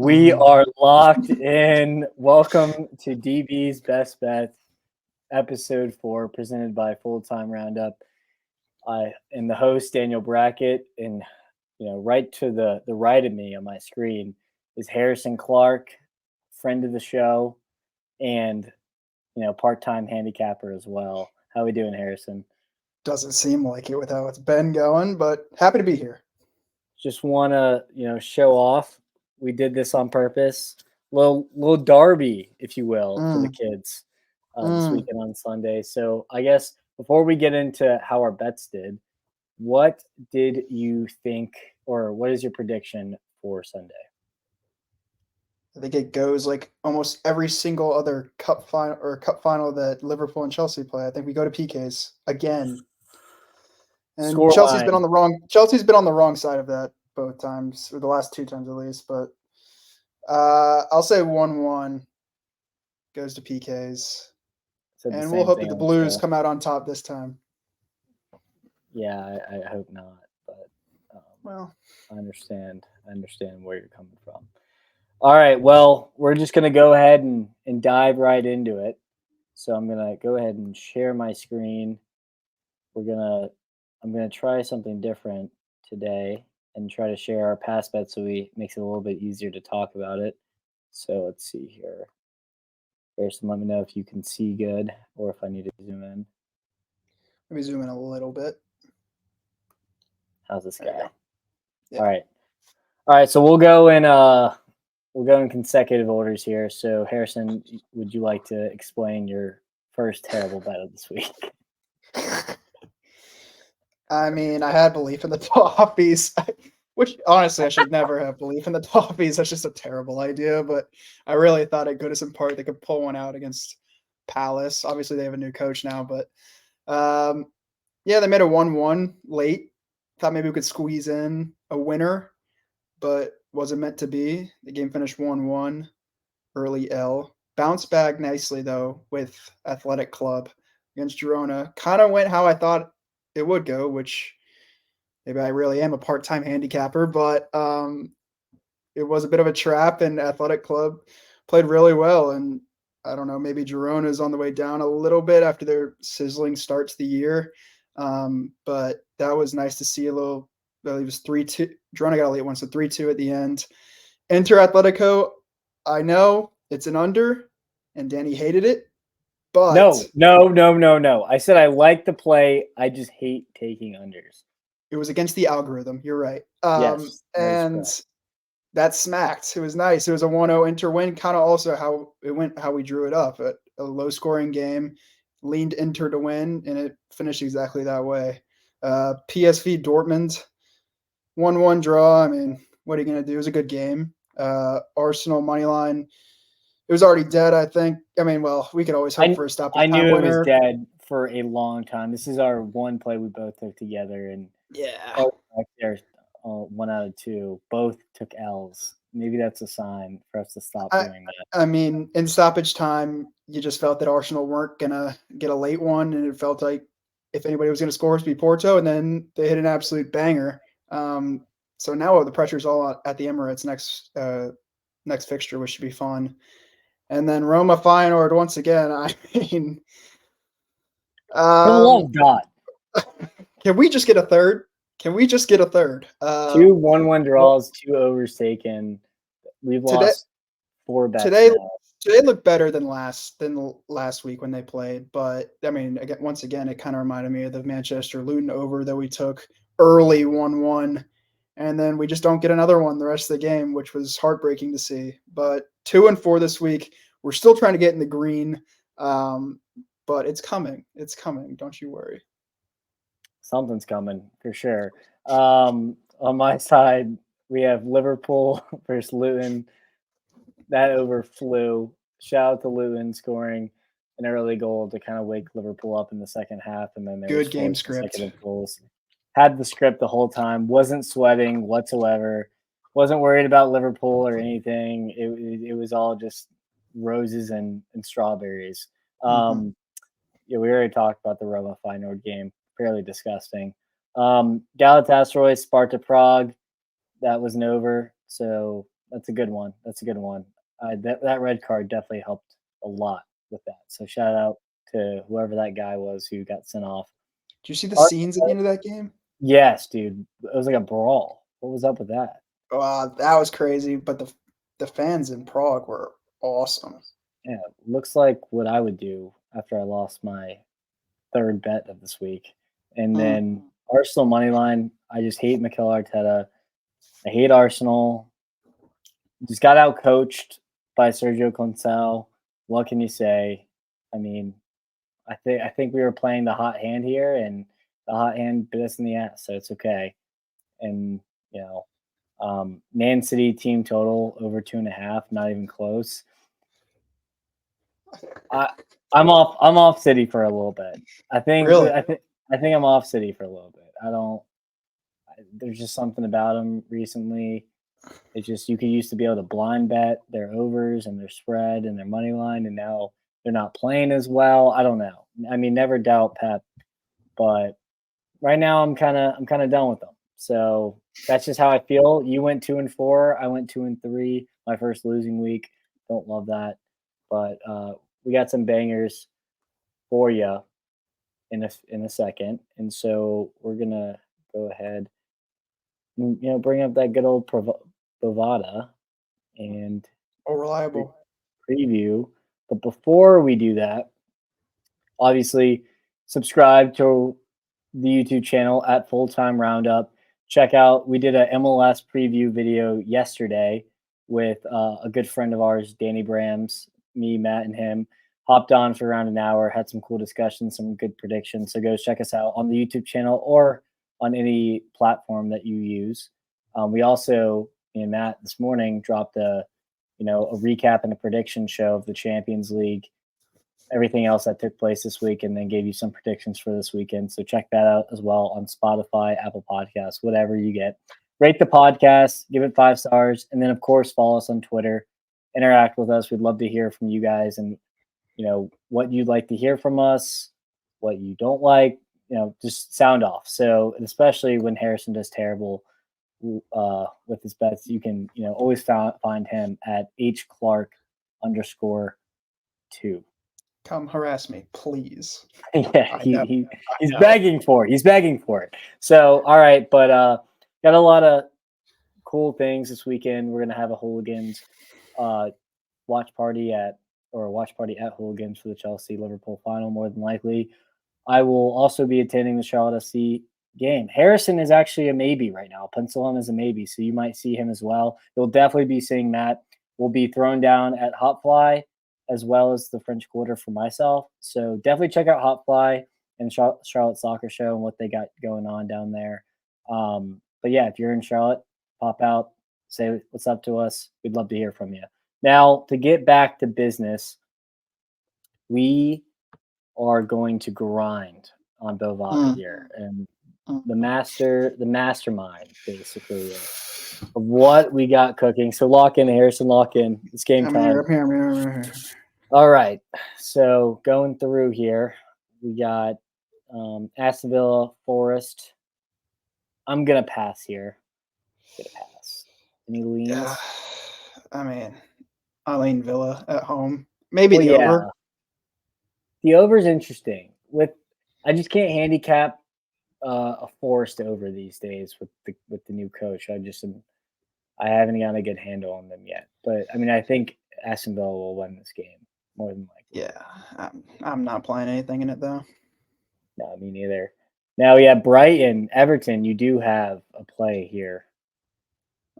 We are locked in. Welcome to DB's Best Bets, episode 4, presented by Full Time Roundup. I am the host, Daniel Brackett, and right to the right of me on my screen is Harrison Clark, friend of the show, and part-time handicapper as well. How we doing, Harrison? Doesn't seem like it with how it's been going, but happy to be here. Just want to show off. We did this on purpose. Little derby, if you will, for the kids this weekend on Sunday. So I guess before we get into how our bets did, what did you think, or what is your prediction for Sunday? I think it goes like almost every single other cup final that Liverpool and Chelsea play. I think we go to PKs again. And Chelsea's been on the wrong side of that both times, or the last 2 times at least. But I'll say 1-1 goes to PKs, and we'll hope that the Blues come out on top this time. Yeah, I hope not, but I understand where you're coming from. All right, well, we're just gonna go ahead and dive right into it. So I'm gonna go ahead and share my screen. I'm gonna try something different today and try to share our past bets so it makes it a little bit easier to talk about it. So let's see here. Harrison, let me know if you can see good or if I need to zoom in. Let me zoom in a little bit. How's this guy? Yeah. All right. So we'll go in consecutive orders here. So Harrison, would you like to explain your first terrible bet of this week? I mean, I had belief in the Toffees, which honestly I should never have belief in the Toffees. That's just a terrible idea, but I really thought at Goodison Park they could pull one out against Palace. Obviously, they have a new coach now, but they made a 1-1 late. Thought maybe we could squeeze in a winner, but wasn't meant to be. The game finished 1-1, early L. Bounced back nicely, though, with Athletic Club against Girona. Kind of went how I thought it would go, which maybe I really am a part-time handicapper, but it was a bit of a trap, and Athletic Club played really well. And I don't know, maybe Girona is on the way down a little bit after their sizzling start to the year. But that was nice to see a little. Well, it was 3-2. Girona got a late one, so 3-2 at the end. Enter Atletico. I know it's an under, and Danny hated it. But no. I said I like the play. I just hate taking unders. It was against the algorithm. You're right. Yes, and that smacked. It was nice. It was a 1-0 Inter win. Kind of also how it went, how we drew it up. A low-scoring game, leaned Inter to win, and it finished exactly that way. PSV Dortmund, 1-1 draw. I mean, what are you going to do? It was a good game. Arsenal moneyline. It was already dead, I think. I mean, well, we could always hope for a stoppage time winner. I knew it was dead for a long time. This is our one play we both took together, and there's 1 out of 2. Both took L's. Maybe that's a sign for us to stop doing that. I mean, in stoppage time, you just felt that Arsenal weren't gonna get a late one, and it felt like if anybody was gonna score, it would be Porto, and then they hit an absolute banger. So now the pressure's all at the Emirates next fixture, which should be fun. And then Roma Feyenoord once again. I mean, for the love of God, can we just get a third? 2 1-1 draws, 2 overs taken. We've lost 4 bets. Today looked better than last week when they played. But I mean, once again, it kind of reminded me of the Manchester Luton over that we took early 1-1. And then we just don't get another one the rest of the game, which was heartbreaking to see. But 2-4 this week. We're still trying to get in the green, but it's coming. It's coming. Don't you worry. Something's coming for sure. On my side, we have Liverpool versus Luton. That over flew. Shout out to Luton scoring an early goal to kind of wake Liverpool up in the second half, and then good game script. Goals. Had the script the whole time. Wasn't sweating whatsoever. Wasn't worried about Liverpool or anything. It was all just roses and strawberries. We already talked about the Roma Feyenoord game. Fairly disgusting. Galatasaray, Sparta Prague. That wasn't over. So That's a good one. That's a good one. That red card definitely helped a lot with that. So shout out to whoever that guy was who got sent off. Did you see the Ar- scenes at the end of that game? Yes, dude. It was like a brawl. What was up with that? That was crazy. But the fans in Prague were awesome. Yeah, looks like what I would do after I lost my third bet of this week. And then Arsenal money line. I just hate Mikel Arteta. I hate Arsenal. Just got out coached by Sergio Conceição. What can you say? I mean, I think we were playing the hot hand here, and the hot hand bit us in the ass, so it's okay. And you know, Man City team total over 2.5, not even close. I'm off City for a little bit. Really? I think I'm off City for a little bit. There's just something about them recently. It's just you could used to be able to blind bet their overs and their spread and their money line, and now they're not playing as well. I don't know. I mean, never doubt Pep, but right now I'm kind of done with them. So that's just how I feel. You went 2-4. I went 2-3. My first losing week. Don't love that, but we got some bangers for you in a second, and so we're gonna go ahead and bring up that good old Bovada and Reliable. preview. But before we do that, obviously subscribe to the YouTube channel at Full Time Roundup. Check out, we did a MLS preview video yesterday with a good friend of ours, Danny Brams, me, Matt, and him. Hopped on for around an hour, had some cool discussions, some good predictions. So go check us out on the YouTube channel or on any platform that you use. We also, me and Matt this morning dropped a recap and a prediction show of the Champions League, everything else that took place this week, and then gave you some predictions for this weekend. So check that out as well on Spotify, Apple Podcasts, whatever you get. Rate the podcast, give it 5 stars, and then of course follow us on Twitter. Interact with us. We'd love to hear from you guys and what you'd like to hear from us, what you don't like. Just sound off. So especially when Harrison does terrible with his bets, you can always find him at hclark_2. Come harass me, please. Yeah, he's begging for it. He's begging for it. So, all right, but got a lot of cool things this weekend. We're gonna have a Hooligans watch party at Hooligans for the Chelsea Liverpool final. More than likely, I will also be attending the Charlotte FC game. Harrison is actually a maybe right now. Pencil him as a maybe, so you might see him as well. You'll definitely be seeing Matt. We'll be thrown down at Hotfly as well as the French Quarter for myself. So definitely check out Hotfly and Charlotte Soccer Show and what they got going on down there. But yeah, if you're in Charlotte, pop out, say what's up to us. We'd love to hear from you. Now, to get back to business, we are going to grind on Bovada here, and the mastermind, basically, of what we got cooking. So lock in, Harrison, lock in. It's game time. I'm here. All right. So going through here, we got Aston Villa, Forest. I'm going to pass here. Any leans? Yeah, I mean, I lean Villa at home. Maybe the over. The over is interesting. I just can't handicap a Forest over these days with the new coach. I haven't gotten a good handle on them yet. But I mean, I think Aston Villa will win this game more than likely. Yeah, I'm not playing anything in it though. No, me neither. Now we have Brighton, Everton. You do have a play here.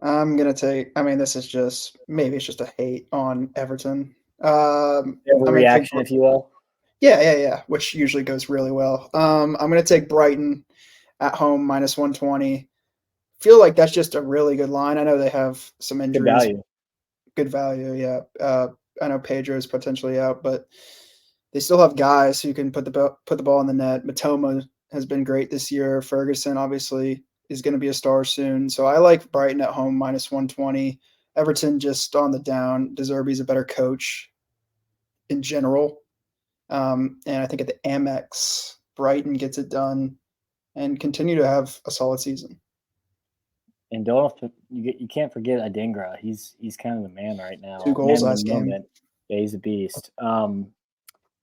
I'm gonna take. I mean, this is just maybe it's just a hate on Everton. Reaction, if you will. Yeah. Which usually goes really well. I'm gonna take Brighton at home -120. Feel like that's just a really good line. I know they have some injuries. Good value, yeah. I know Pedro's potentially out, but they still have guys who can put the ball in the net. Matoma has been great this year. Ferguson obviously is going to be a star soon. So I like Brighton at home -120. Everton just on the down. De Zerbi's a better coach in general. And I think at the Amex, Brighton gets it done and continue to have a solid season. And don't you can't forget Adingra. He's kind of the man right now. 2 goals Man of last the game. moment. Yeah, he's a beast.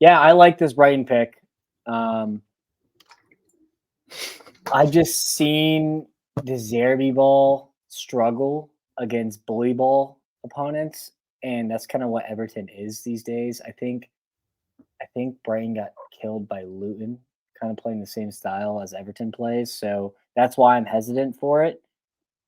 Yeah, I like this Brighton pick. I've just seen the Zerby ball struggle against bully ball opponents, and that's kind of what Everton is these days. I think Brighton got killed by Luton, kind of playing the same style as Everton plays, so that's why I'm hesitant for it.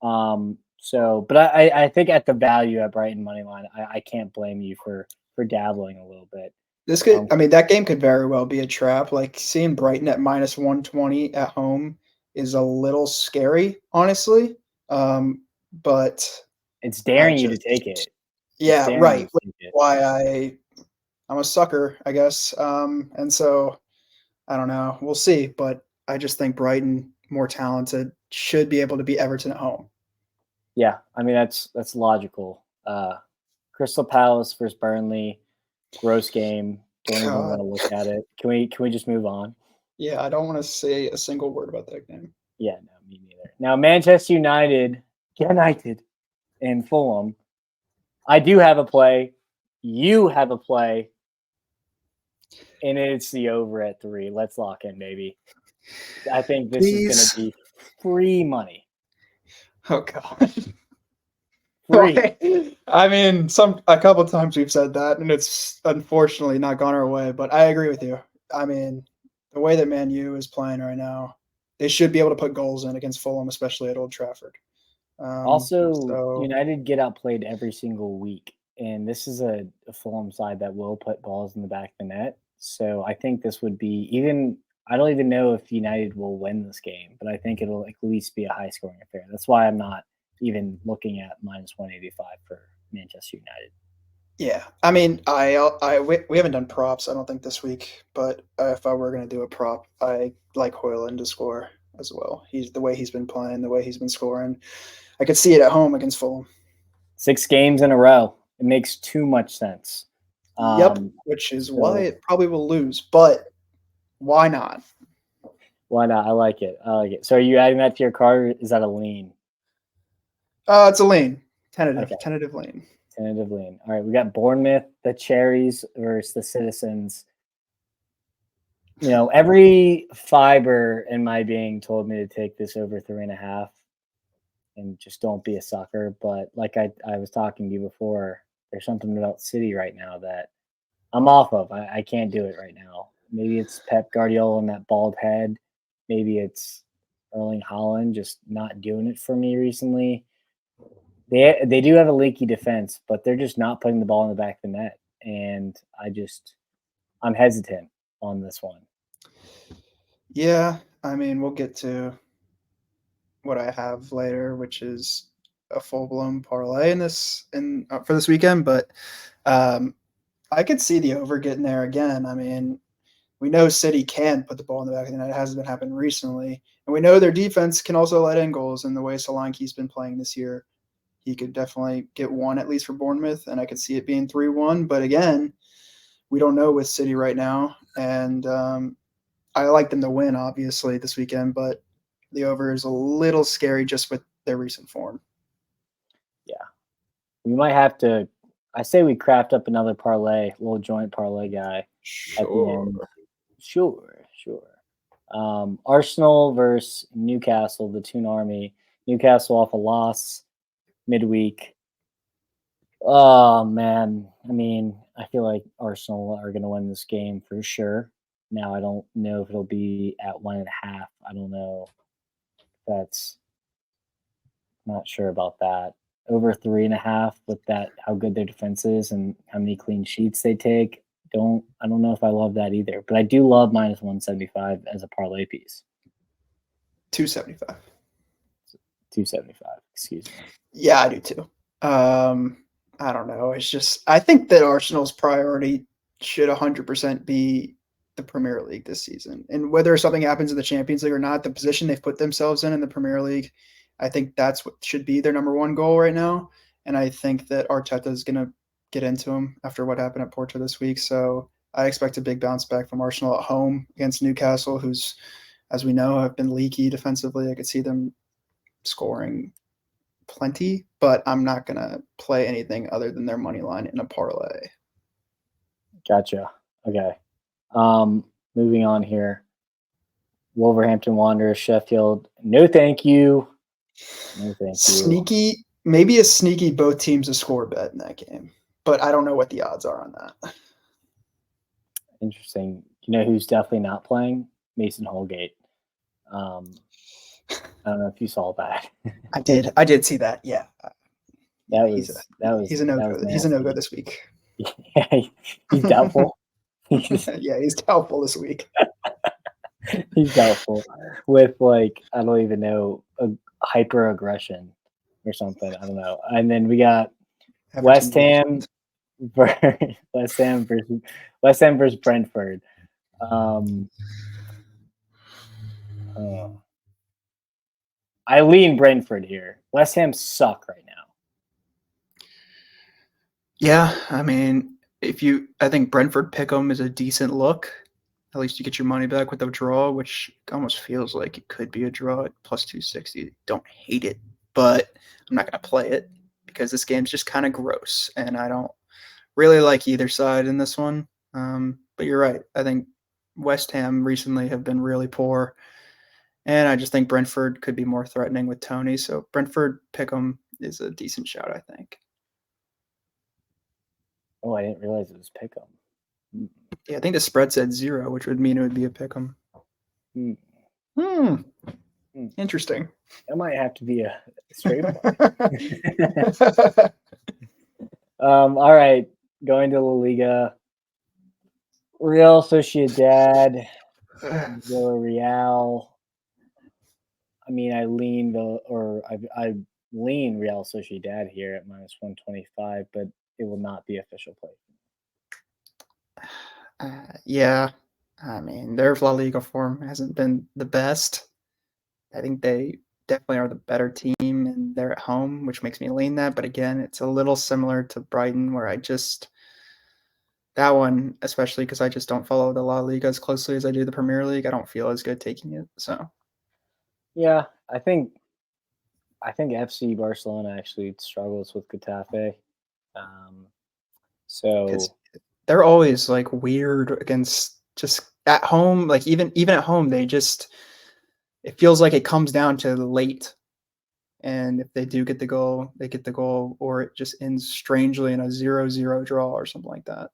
But I think at the value at Brighton money line, I can't blame you for dabbling a little bit. This could, I mean, that game could very well be a trap. Like seeing Brighton at minus 120 at home is a little scary, honestly. But it's daring you to take it. Yeah, right. Why I'm a sucker, I guess. And so I don't know. We'll see. But I just think Brighton, more talented, should be able to beat Everton at home. Yeah, I mean that's logical. Crystal Palace versus Burnley, gross game. Don't even want to look at it. Can we just move on? Yeah, I don't want to say a single word about that game. Yeah, no, me neither. Now Manchester United and Fulham. I do have a play. You have a play. And it's the over at 3. Let's lock in, baby. I think this is going to be free money. Oh God. Free. I mean, a couple of times we've said that, and it's unfortunately not gone our way. But I agree with you. I mean, the way that Man U is playing right now, they should be able to put goals in against Fulham, especially at Old Trafford. United get outplayed every single week, and this is a Fulham side that will put balls in the back of the net. So I think this would be I don't even know if United will win this game, but I think it'll at least be a high-scoring affair. That's why I'm not even looking at minus 185 for Manchester United. Yeah, I mean, we haven't done props, I don't think, this week. But if I were going to do a prop, I like Højlund to score as well. The way he's been playing, the way he's been scoring. I could see it at home against Fulham. 6 games in a row. It makes too much sense. Yep, which is why it probably will lose. But why not? Why not? I like it. So are you adding that to your card? Is that a lean? It's a lean. Tentative lean. Tentative lean. All right, we got Bournemouth, the Cherries versus the Citizens. You know, every fiber in my being told me to take this over 3.5 and just don't be a sucker. But like I was talking to you before, there's something about City right now that I'm off of. I can't do it right now. Maybe it's Pep Guardiola and that bald head. Maybe it's Erling Haaland just not doing it for me recently. They do have a leaky defense, but they're just not putting the ball in the back of the net. And I'm hesitant on this one. Yeah, I mean, we'll get to what I have later, which is a full-blown parlay for this weekend. But I could see the over getting there again. I mean, we know City can put the ball in the back of the net. It hasn't been happening recently. And we know their defense can also let in goals. And the way Solanke's been playing this year, he could definitely get one at least for Bournemouth. And I could see it being 3-1. But again, we don't know with City right now. And I like them to win, obviously, this weekend. But the over is a little scary just with their recent form. Yeah. We might have to – I say we craft up another parlay, little joint parlay guy at the end. Sure. Arsenal versus Newcastle, the Toon Army. Newcastle off a loss midweek. Oh, man. I mean, I feel like Arsenal are going to win this game for sure. Now, I don't know if it'll be at 1.5. I don't know. That's not sure about that. Over 3.5 with that, how good their defense is and how many clean sheets they take. I don't know if I love that either, but I do love minus 175 as a parlay piece. 275. 275, excuse me. Yeah, I do too. I don't know. It's just, I think that Arsenal's priority should 100% be the Premier League this season. And whether something happens in the Champions League or not, the position they've put themselves in the Premier League, I think that's what should be their number one goal right now. And I think that Arteta is going to get into them after what happened at Porto this week. So I expect a big bounce back from Arsenal at home against Newcastle, who's, as we know, have been leaky defensively. I could see them scoring plenty, but I'm not gonna play anything other than their money line in a parlay. Gotcha. Okay. Moving on here. Wolverhampton Wanderers, Sheffield. No, thank you. No, thank you. Sneaky, maybe a sneaky both teams to score bet in that game, but I don't know what the odds are on that. Interesting. You know who's definitely not playing? Mason Holgate. I don't know if you saw that. I did see that. Yeah. He's a no-go. He's a no-go this week. Yeah, he's doubtful. Yeah, he's doubtful this week. He's doubtful with like I don't even know hyper aggression or something. I don't know. And then we got West Ham versus Brentford. I lean Brentford here. West Ham suck right now. Yeah, I mean, I think Brentford pick'em is a decent look. At least you get your money back with a draw, which almost feels like it could be a draw at plus 260. Don't hate it, but I'm not going to play it because this game's just kind of gross, and I don't really like either side in this one. But you're right. I think West Ham recently have been really poor, and I just think Brentford could be more threatening with Tony. So Brentford pick'em is a decent shout, I think. Oh, I didn't realize it was pick'em. Yeah, I think the spread said 0, which would mean it would be a pick'em. Interesting. That might have to be a straight all right, going to La Liga. Real Sociedad, Villarreal. I mean, I lean Real Sociedad here at minus 125, but it will not be official play. Yeah, I mean, their La Liga form hasn't been the best. I think they definitely are the better team, and they're at home, which makes me lean that. But again, it's a little similar to Brighton, where that one, especially because I just don't follow the La Liga as closely as I do the Premier League, I don't feel as good taking it. So, yeah, I think FC Barcelona actually struggles with Getafe. So they're always like weird against just at home. Like even at home, it feels like it comes down to late. And if they do get the goal, they get the goal, or it just ends strangely in a 0-0 draw or something like that.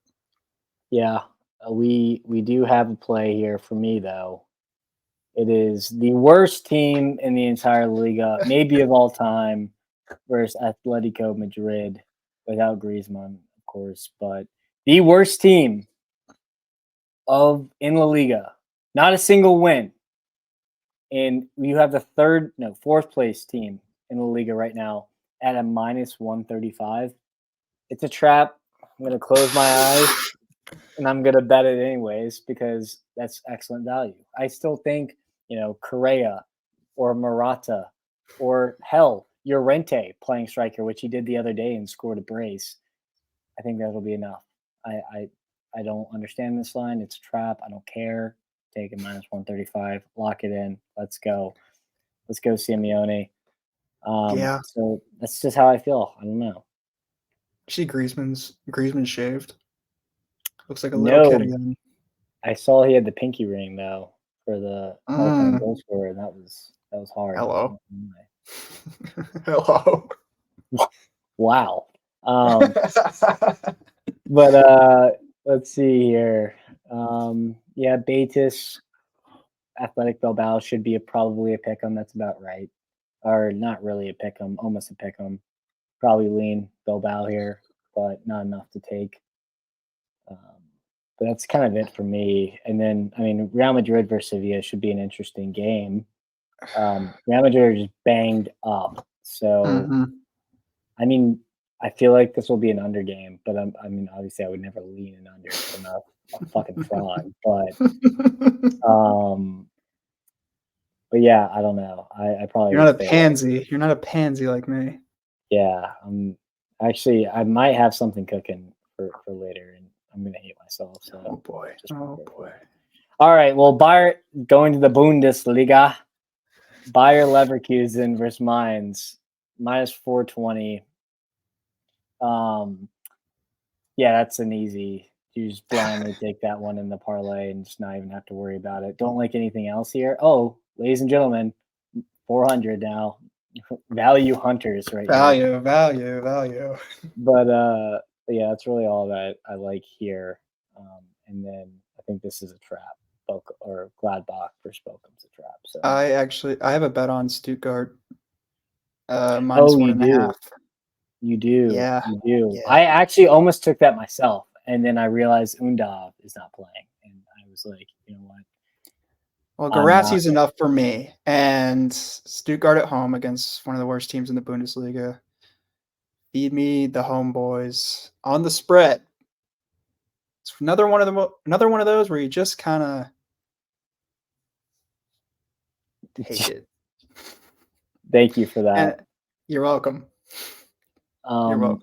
Yeah, we do have a play here for me, though. It is the worst team in the entire Liga, maybe of all time, versus Atletico Madrid, without Griezmann, of course, but the worst team in La Liga. Not a single win. And you have the fourth place team in La Liga right now at a minus 135. It's a trap. I'm going to close my eyes and I'm going to bet it anyways because that's excellent value. I still think, Correa or Morata or hell, Llorente playing striker, which he did the other day and scored a brace. I think that'll be enough. I don't understand this line. It's a trap. I don't care. Take a minus 135. Lock it in. Let's go. Let's go, Simeone. Yeah. So that's just how I feel. I don't know. See Griezmann shaved. Looks like a little kid again. I saw he had the pinky ring though for the all-time goal scorer, and that was hard. Hello. Hello. Wow. But let's see here. Yeah, Betis, Athletic Bilbao should be probably a pick'em. That's about right. Or not really a pick'em, almost a pick'em. Probably lean Bilbao here, but not enough to take. But that's kind of it for me. And then, Real Madrid versus Sevilla should be an interesting game. Real Madrid are just banged up. So, I feel like this will be an under game, but obviously I would never lean an under. I'm not a fucking fraud, but yeah, I don't know. I probably you're not a pansy. You're not a pansy like me. Yeah, actually I might have something cooking for later, and I'm gonna hate myself. So oh boy. All right, well, going to the Bundesliga. Bayer Leverkusen versus Mainz. minus 420. Yeah, that's an easy. You just blindly take that one in the parlay and just not even have to worry about it. Don't like anything else here. Oh, ladies and gentlemen, 400 now. Value hunters right here. Value. But yeah, that's really all that I like here. And then I think this is a trap. Or Gladbach versus Bochum's a trap. So I have a bet on Stuttgart. Minus oh, one you and a do. half. You do. Yeah. You do. Yeah. I actually almost took that myself. And then I realized Undav is not playing. And I was like, you know what? Well, I'm not. Garassi's enough for me. And Stuttgart at home against one of the worst teams in the Bundesliga. Feed me the homeboys on the spread. It's another one of those where you just kind of take it. Thank you for that. And you're welcome. You're welcome.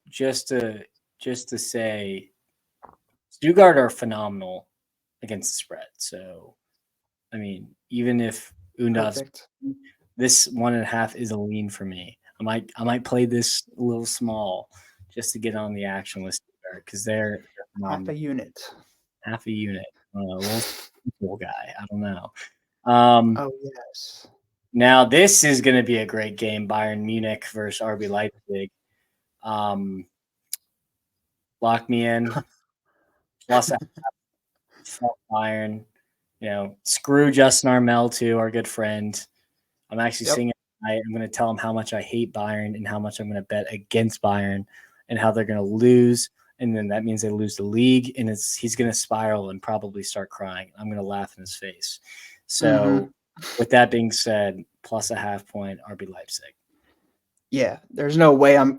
Just to say, Stuttgart are phenomenal against the spread. So, I mean, even if Undav's this 1.5 is a lean for me. I might play this a little small just to get on the action list because they're half a unit. A little cool guy. I don't know. Oh yes. Now this is going to be a great game: Bayern Munich versus RB Leipzig. Lock me in. Plus Bayern. You know, screw Justin Armel too, our good friend. I'm actually seeing it tonight. I'm going to tell him how much I hate Bayern and how much I'm going to bet against Bayern and how they're going to lose. And then that means they lose the league, and he's going to spiral and probably start crying. I'm going to laugh in his face. So, with that being said, plus a half point, RB Leipzig. Yeah, there's no way I'm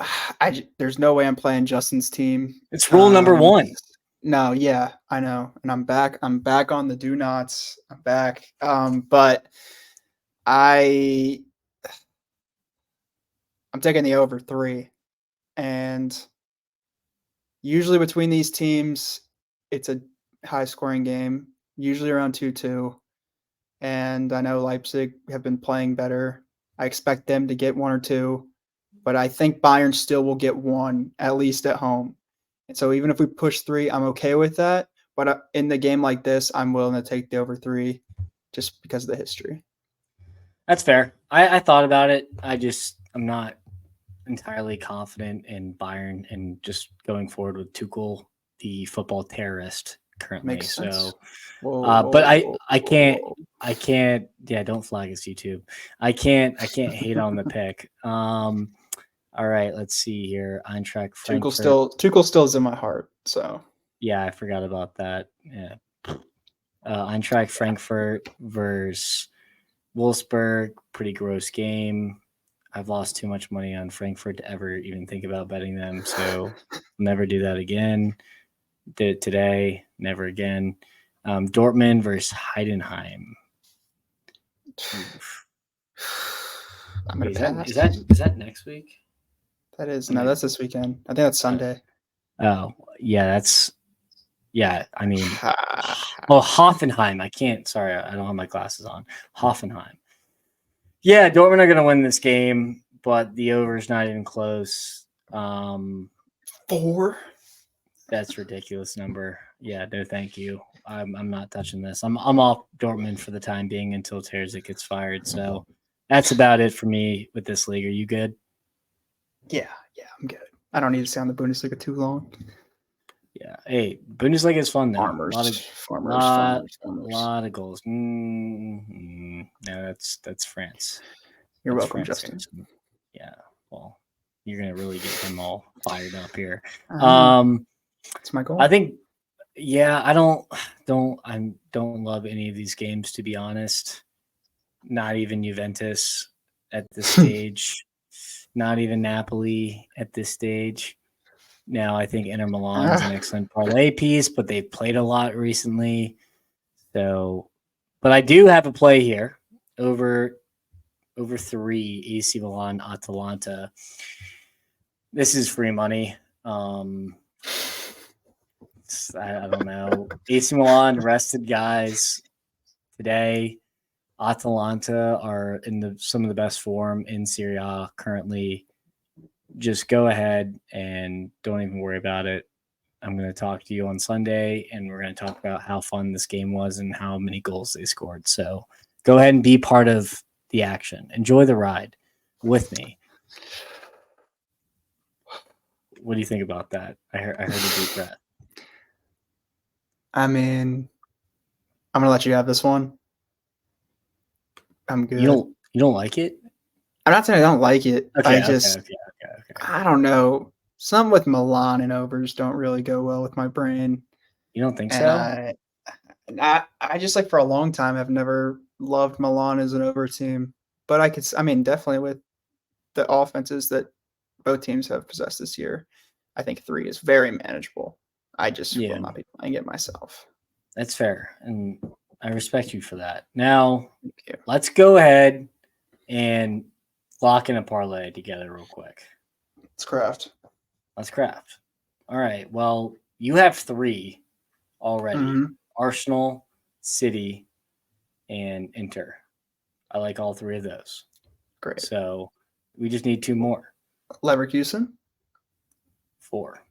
playing Justin's team. It's rule number 1. No, yeah, I know, and I'm back on the do nots. I'm back, but I'm taking the over 3, and usually between these teams, it's a high-scoring game, usually around 2-2. And I know Leipzig have been playing better. I expect them to get 1 or 2, but I think Bayern still will get 1, at least at home. And so even if we push 3, I'm okay with that. But in the game like this, I'm willing to take the over 3 just because of the history. That's fair. I thought about it. I'm not entirely confident in Bayern and just going forward with Tuchel, the football terrorist currently. Makes sense. So, but I can't. Yeah, don't flag us, YouTube. I can't hate on the pick. All right, let's see here. Eintracht Frankfurt. Tuchel still is in my heart. So yeah, I forgot about that. Yeah, Eintracht Frankfurt versus Wolfsburg. Pretty gross game. I've lost too much money on Frankfurt to ever even think about betting them, so I'll never do that again. Did it today, never again. Dortmund versus Heidenheim. I'm gonna pass. Is that next week? That is that's this weekend. I think that's Sunday. Oh yeah, I mean, Hoffenheim. I can't. Sorry, I don't have my glasses on. Hoffenheim. Yeah, Dortmund are going to win this game, but the over is not even close. 4. That's a ridiculous number. Yeah, no, thank you. I'm not touching this. I'm off Dortmund for the time being until Terzic gets fired. So that's about it for me with this league. Are you good? Yeah, I'm good. I don't need to stay on the Bundesliga too long. Yeah. Hey, Bundesliga is fun though. Farmers. A lot of goals. No, that's France. You're that's welcome, France, Justin. Yeah. Well, you're gonna really get him all fired up here. It's my goal. I think. Yeah, I don't love any of these games, to be honest. Not even Juventus at this stage. Not even Napoli at this stage. Now, I think Inter Milan is an excellent parlay piece, but they've played a lot recently. So, but I do have a play here over 3 AC Milan Atalanta. This is free money. I don't know. AC Milan rested guys today. Atalanta are in some of the best form in Serie A currently. Just go ahead and don't even worry about it. I'm going to talk to you on Sunday, and we're going to talk about how fun this game was and how many goals they scored. So go ahead and be part of the action. Enjoy the ride with me. What do you think about that? I heard a deep breath. I mean, I'm gonna let you have this one. I'm good. You don't like it? I'm not saying I don't like it. Okay. I don't know. Some with Milan and overs don't really go well with my brain. You don't think And so? I just like for a long time have never loved Milan as an over team. But definitely with the offenses that both teams have possessed this year, I think 3 is very manageable. I just will not be playing it myself. That's fair. And I respect you for that. Now, let's go ahead and lock in a parlay together real quick. Let's craft. All right. Well, you have 3 already. Mm-hmm. Arsenal, City, and Inter. I like all 3 of those. Great. So we just need 2 more. Leverkusen. 4.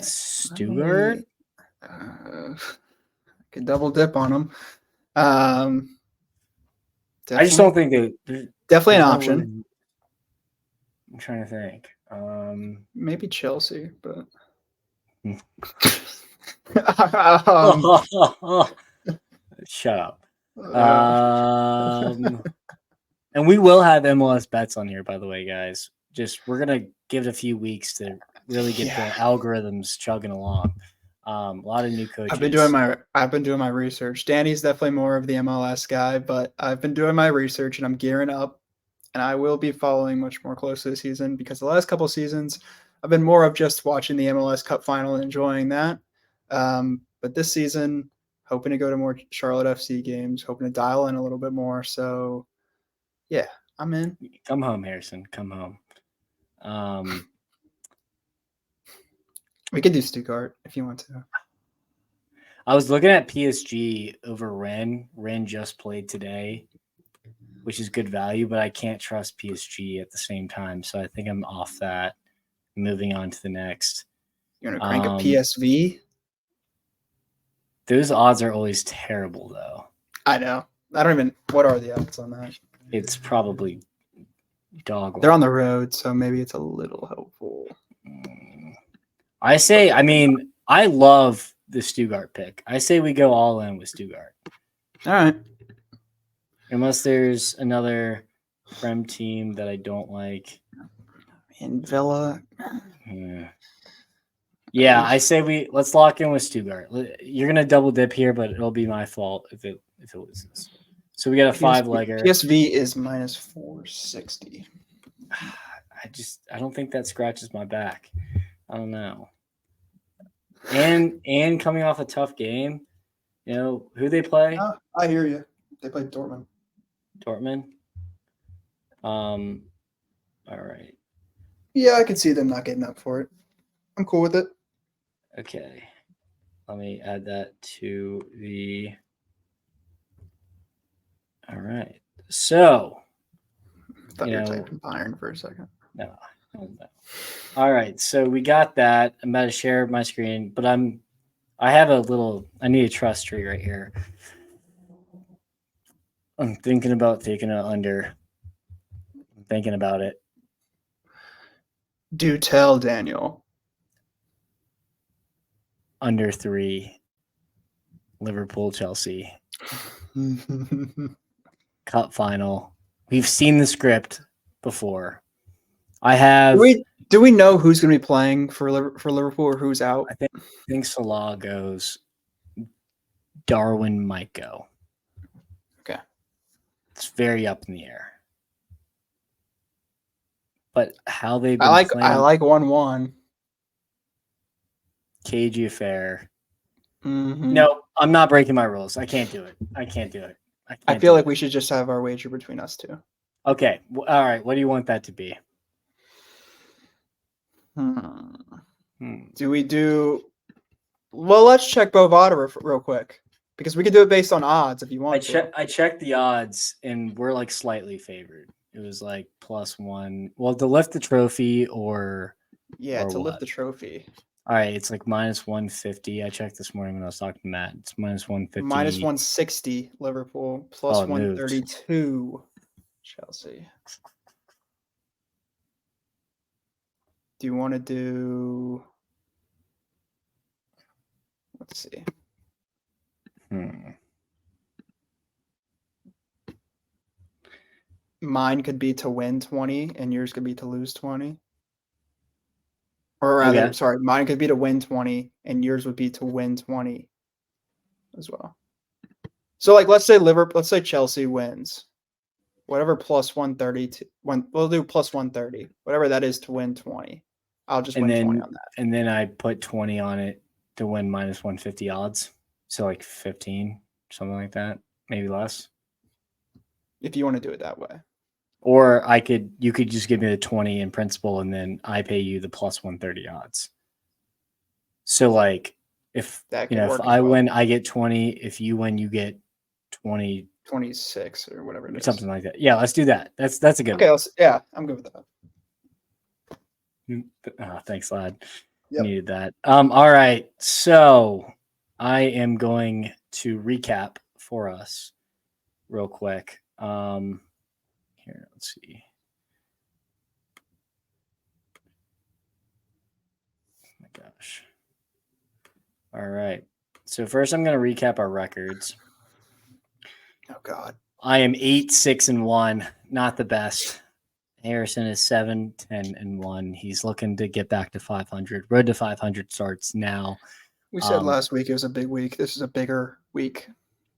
Stuttgart. I could double dip on them. I just don't think they definitely an option. I'm trying to think. Maybe Chelsea, but shut up. And we will have MLS bets on here, by the way, guys. We're gonna give it a few weeks to really get the algorithms chugging along. A lot of new coaches. I've been doing my research. Danny's definitely more of the MLS guy, but I've been doing my research and I'm gearing up, and I will be following much more closely this season because the last couple of seasons I've been more of just watching the MLS Cup final and enjoying that. But this season, hoping to go to more Charlotte FC games, hoping to dial in a little bit more. So, yeah, I'm in. Come home, Harrison. Come home. We could do Stuttgart if you want to. I was looking at PSG over Rennes. Rennes just played today, which is good value, but I can't trust PSG at the same time. So I think I'm off that. Moving on to the next. You want to crank a PSV? Those odds are always terrible, though. I know. What are the odds on that? It's probably dog. They're on the road, so maybe it's a little helpful. I love the Stuttgart pick. I say we go all in with Stuttgart. All right. Unless there's another Prem team that I don't like. In Villa. Yeah, I say let's lock in with Stuttgart. You're gonna double dip here, but it'll be my fault if it loses. So we got a 5-legger. PSV is minus 460. I don't think that scratches my back. I don't know. And coming off a tough game, who they play? I hear you. They played Dortmund. All right. Yeah, I could see them not getting up for it. I'm cool with it. Okay. Let me add that to the. All right. So. I thought you were typing Bayern for a second. No. All right. So we got that. I'm about to share my screen, but I need a trust tree right here. I'm thinking about taking it under. I'm thinking about it. Do tell, Daniel. Under 3. Liverpool, Chelsea. Cup final. We've seen the script before. I have. Do we know who's going to be playing for Liverpool or who's out? I think Salah goes. Darwin might go. Okay. It's very up in the air. But how they've been playing. I like 1-1. Cagey affair. Mm-hmm. No, I'm not breaking my rules. I can't do it. I feel like we should just have our wager between us two. Okay. All right. What do you want that to be? Do we do? Well, let's check Bovada real quick Because we could do it based on odds if you want to. I checked the odds, and we're like slightly favored. It was like +1. Well, to lift the trophy or To lift what? the trophy. All right, it's like -150. I checked this morning when I was talking to Matt. It's -150. -160 Liverpool, plus 132 Chelsea. Do you want to do? Let's see. Mine could be to win 20, and yours could be to lose 20. Or rather, sorry, mine could be to win 20, and yours would be to win 20 as well. So, like, let's say Chelsea wins. Whatever plus 130 we'll do plus 130. Whatever that is to win 20. I'll just win 20 on that. And then I put 20 on it to win -150 odds. So like 15, something like that, maybe less. If you want to do it that way. Or you could just give me the 20 in principle, and then I pay you the plus 130 odds. So like if I win, I get 20. If you win, you get 20. 26 or whatever it is. Something like that. Yeah, let's do that. That's a good one. I'm good with that. Thanks, lad. Yep. Needed that. All right. So I am going to recap for us real quick. Here, let's see. Oh my gosh. All right. So first I'm going to recap our records. Oh God. I am 8-6-1, not the best. Harrison is 7-10-1. He's looking to get back to 500. Road to 500 starts now. We said last week it was a big week. This is a bigger week.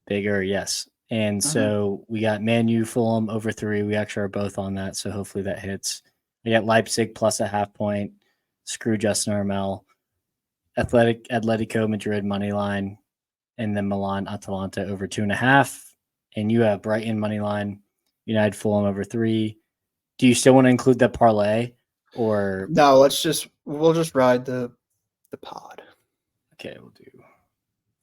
Bigger, yes. And so we got Man U, Fulham over 3. We actually are both on that, so hopefully that hits. We got Leipzig plus a half point. Screw Justin Armel. Atletico Madrid money line, and then Milan Atalanta over 2.5. And you have Brighton money line, United Fulham over 3. Do you still want to include that parlay, or no? We'll just ride the pod. Okay, we'll do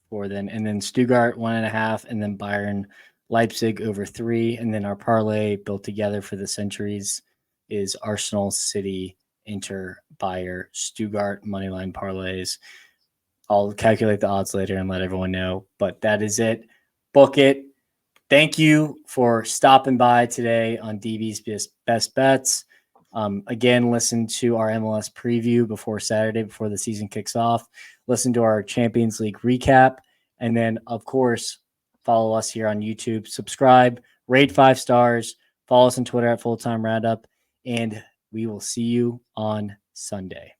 4 then, and then Stuttgart 1.5, and then Bayern Leipzig over 3, and then our parlay built together for the centuries is Arsenal, City, Inter, Bayer, Stuttgart moneyline parlays. I'll calculate the odds later and let everyone know, but that is it. Book it. Thank you for stopping by today on DB's Best Bets. Again, listen to our MLS preview before Saturday, before the season kicks off. Listen to our Champions League recap. And then, of course, follow us here on YouTube. Subscribe, rate 5 stars. Follow us on Twitter at Full Time Roundup. And we will see you on Sunday.